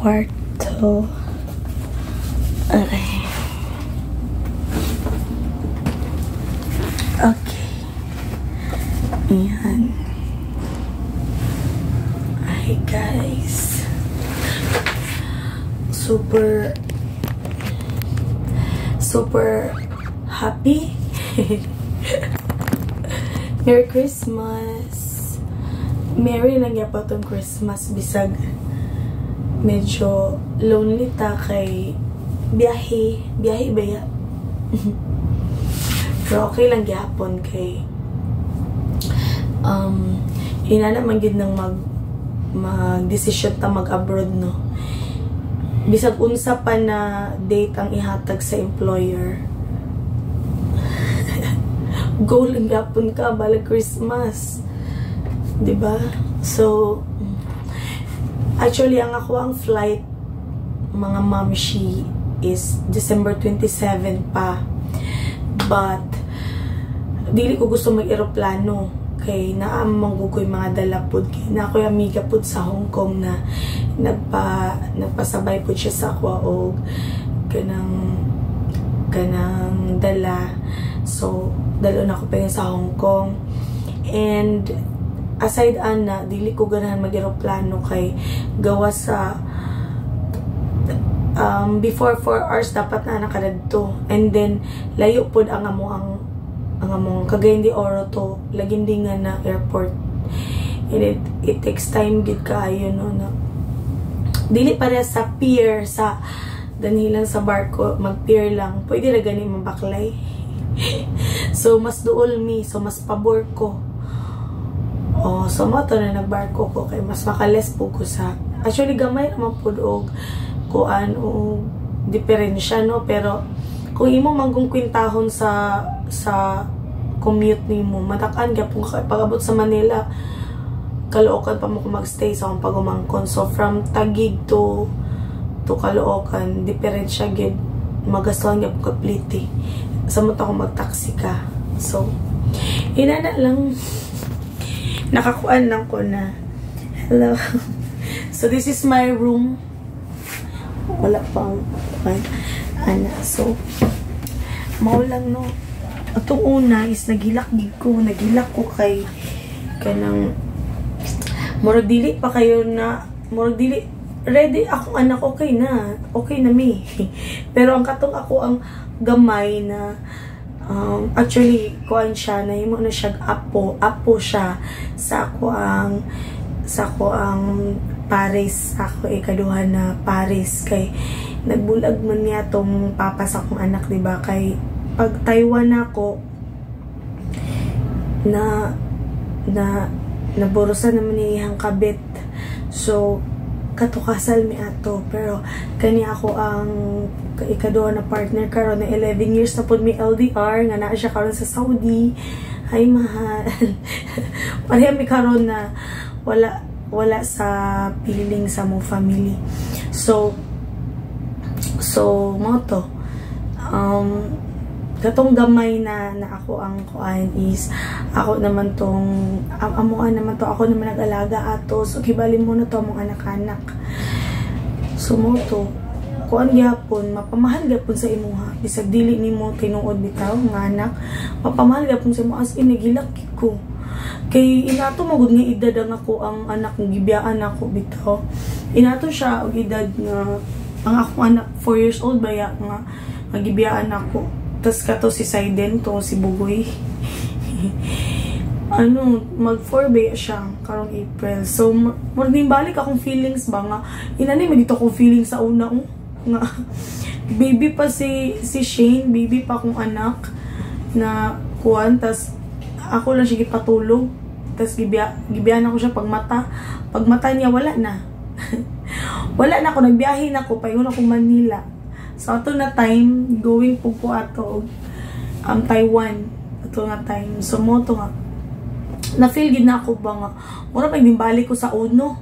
kwarto. Okay. Okay. Ayan. Hi guys. Super happy. Merry Christmas. Merry lang yapon tong Christmas bisag medyo lonely ta kay biyahe ba ya? Pero okay lang gyapon kay ina naman gid nang mag-decision ta mag-abroad, no? Bisag unsa pa na date ang ihatag sa employer. Go lang gyapon ka balag Christmas. 'Di ba? So actually ang ako ang flight mga mamshi is December 27 pa. But dili ko gusto mag-eroplano kay naamang gugoy mga dalapod kay na ako amiga pud sa Hong Kong na nagpasabay pud siya sa ako og kanang dala. So dalo na ko pa sa Hong Kong. And aside ana dili ko ganahan mag-eroplano kay gawa sa before 4 hours dapat na nakadadto, and then layo pud ang among Cagayan de Oro to Lagindingan na airport, and it takes time gid kaayo, no, na dili para sa pier sa danilang sa barko mag-pier lang pwede ra gani mabaklay. So mas duol mi, so mas pabor ko. So mo to na nagbarko ko kay mas makales po ko sa actually gamay naman pud og kuan o diferensya, no, pero kung imo manggong kwintahon sa commute nimo matakan gyapon ka pag-abot sa Manila Caloocan pa mo ko magstay sa akong pagumangkon. So from Taguig to Caloocan diferensya gid magastuhan gyapon ka pliti sa mo ta ko magtaxi ka. So inana lang nakakuan lang ko na hello. So this is my room. Wala pang ana. So mao lang, no. Atong una is nagilak ko kay kanang murag dili pa kayo na murag dili ready akong anak, okay na mi. Pero ang katong ako ang gamay na actually kuan siya na himo na siya apo siya sa ako ang Paris, ako ikaduha na Paris kay nagbulag man niya tong papa sa akong anak, diba? Kay pag Taiwan ako naburusan naman niyang kabit, so katukasal mi ato. Pero kani ako ang ikaduha na partner karon na 11 years na pud mi LDR nga naa siya karon sa Saudi. Ay mahal. Pareha mi karon na wala sa piling sa mong family. So mo to katong gamay na ako ang kuan is ako naman tong amuan naman to, ako naman nag-alaga ato. So kibalin mo na to among anak-anak. So mo to kuan gyapon mapamahal gyapon sa imuha bisag dili nimo tinuod bitaw nga anak, mapamahal gyapon sa imo as in nagilak ko kay inato magud nga edad ang ako ang anak ng gibiyaan ako bitaw. Inato siya og edad nga ang akong anak 4 years old baya nga magibiyaan ako. Tas kato si Saiden to si Bugoy mag 4 baya siya karong April. So morning balik akong feelings ba nga inani magito akong feelings sa una nga baby pa si Shane, baby pa akong anak na kuan. Tas ako lang siya gipatulog, tas gibiyaan ako siya pagmata niya wala na. Wala na ako, nagbiyahe na ako paingon ako Manila. So ato na time going po ato Taiwan ato nga time. So mo to nga na feel gid na ako ba nga mura pag balik ko sa uno.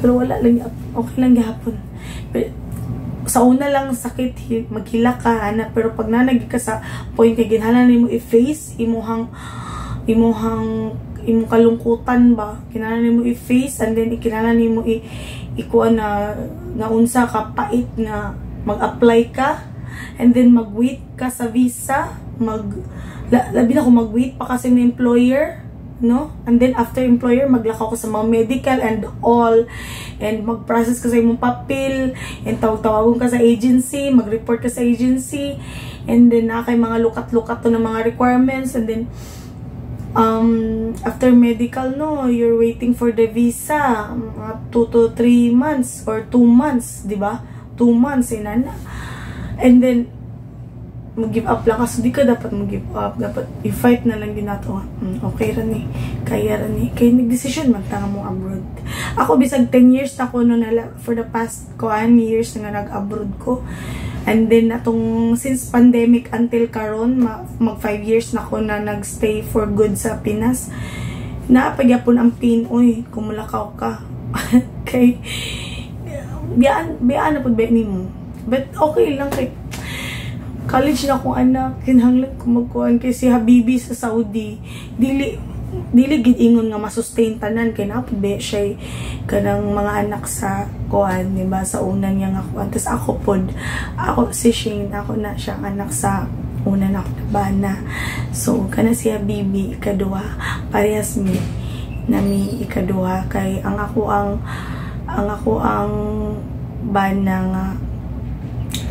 Pero wala lang, okay lang gihapon. Sa una lang sakit maghila ka ana, pero pag nanagi ka sa point kay ginhalan nimo i-face imuhang imong kalungkutan ba kinahanglan nimo i-face, and then kinahanglan nimo ikuan na unsa ka pait na mag-apply ka, and then mag-wait ka sa visa, labi na kung mag-wait pa kasi ng employer, no? And then after employer, maglakaw ko sa mga medical and all, and mag-process ka sa imong papel, and tawag-tawagon ka sa agency, mag-report ka sa agency, and then kay mga lukat-lukat to ng mga requirements, and then after medical, no, you're waiting for the visa 2 to 3 months or 2 months, di ba? 2 months, inana. And then mag-give up lang kasi di ka dapat mag-give up, dapat i-fight na lang din nato. Okay ra ni, kaya ra ni, kaya nag-decision man tanga mo abroad. Ako bisag 10 years na ko no, for the past years na nag-abroad ko. And then atong since pandemic until karon mag 5 years na ko na nagstay for good sa Pinas. Napagyapon ang Pinoy kung mulakaw ka. Kay biyaan na pud ba nimo. But okay lang kay college na akong anak, kinahanglan ko magkuhan kay si Habibi sa Saudi. Dili gid ingon nga masustain tanan kay napud ba siya kanang mga anak sa kuan, di ba, sa unang niya nga kuan. Tas ako si Shane, ako na siya anak sa una na ako na bana. So kana si Habibi ikaduha, parehas mi nami ikaduha kay ang ako ang bana nga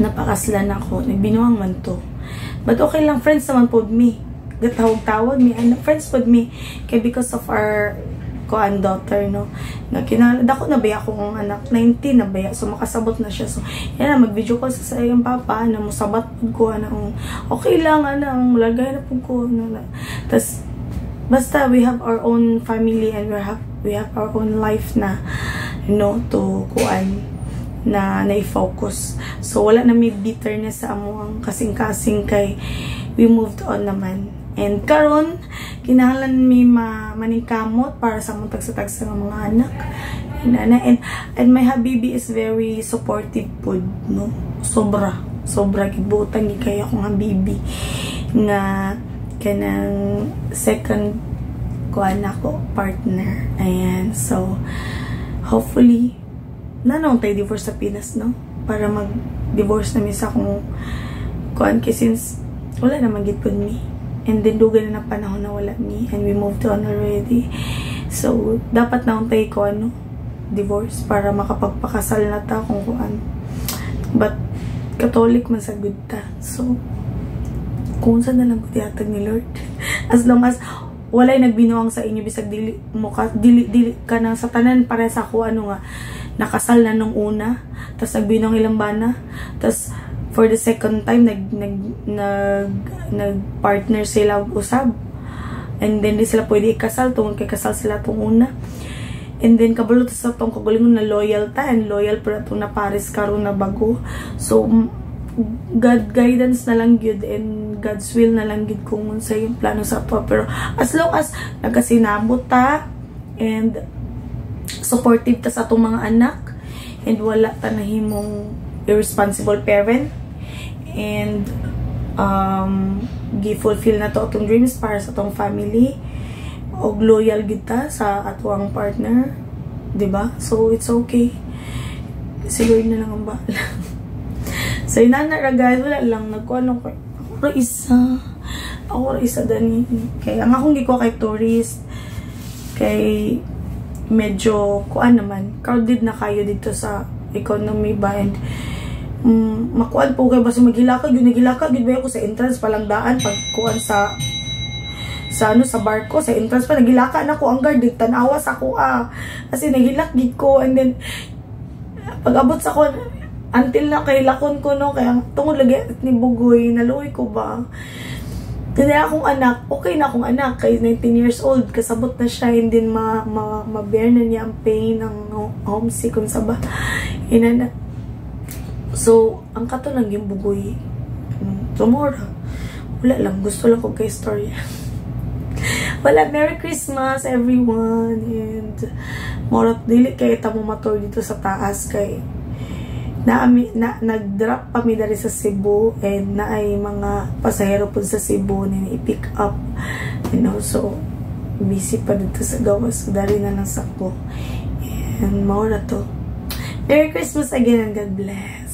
napakaslan ako, nagbinuang man to. But okay lang, friends naman po me. Gatawag-tawag me, friends po me. Kaya because of our daughter, no, na dako na baya akong anak, 19 na baya, so makasabot na siya. So, yan na, mag-video call sa iyang papa, na musabat ko, okay lang, ang lagay na po ko. Tas, basta we have our own family and we have our own life na, to kuan na i-focus. So, wala na may bitterness sa amo ang kasing-kasing kay we moved on naman. And karon kinahanglan mi maningkamot para sa mga tagsa-tagsa ng mga anak. And my Habibi is very supportive po, no? Sobra gibutang gi kay akong Habibi nga kanang second ko anak ko partner. Ayan. So, hopefully nanong tayo divorce sa Pinas, no? Para mag-divorce namin sa akong kuan kay since wala naman gid pud mi. And then dugan na panahon na wala mi and we moved on already. So dapat naon tayo ko divorce para makapagpakasal na ta kung kuan. But Catholic man sa good ta. So kung saan na lang ko tiyatag ni Lord. As long as walay nagbinuang sa inyo bisag dili ka na sa tanan para sa ko nga nakasal na nung una, tas nagbinuang ilang bana, tas for the second time nag-partner sila usab, and then di sila pwede ikasal tungkol kay kasal sila tong una, and then kabalo sa tong kagalingon na loyal ta, and loyal para itong na Paris karon na bago. So God guidance na lang gyud and God's will na lang gyud kung unsa yung plano sa ato. Pero as long as nagasinabot ta and supportive ta sa atong mga anak and wala ta nahimong irresponsible parent, and gi-fulfill na to atong dreams para sa atong family, og loyal gid ta sa atong partner, di ba? So it's okay, si Lord na lang ang bahala. So inana ra guys, wala lang nagkuano ko ako ra isa dani kay ang akong giko kay tourist kay medyo kuan naman crowded na kayo dito sa economy ba, and makuan po kayo basta maghilakad yun, naghilakad yun ba ako sa entrance palang daan pag kuan sa barko, sa entrance pa naghilaka na ko ang guard, tanawas ako kasi naghilakid ko, and then pag abot sa ko until na kay lakon ko, no, kaya tungod lagi ni Bugoy naluoy ko ba. Hindi akong anak, okay na akong anak kay 19 years old, kasabot na siya, hindi ma-bear na niya ang pain ng homesick kung saba inana. So ang kato lang yung Bugoy tomorrow, wala lang, gusto lang ko kay story. Wala, Merry Christmas everyone, and morot dili kay ta mo matur dito sa taas kay nag-drop kami dari sa Cebu, and na ay mga pasahero po sa Cebu na i-pick up, so busy pa dito sa gawas. So, dali na lang sa ko. And, maura to. Merry Christmas again and God bless.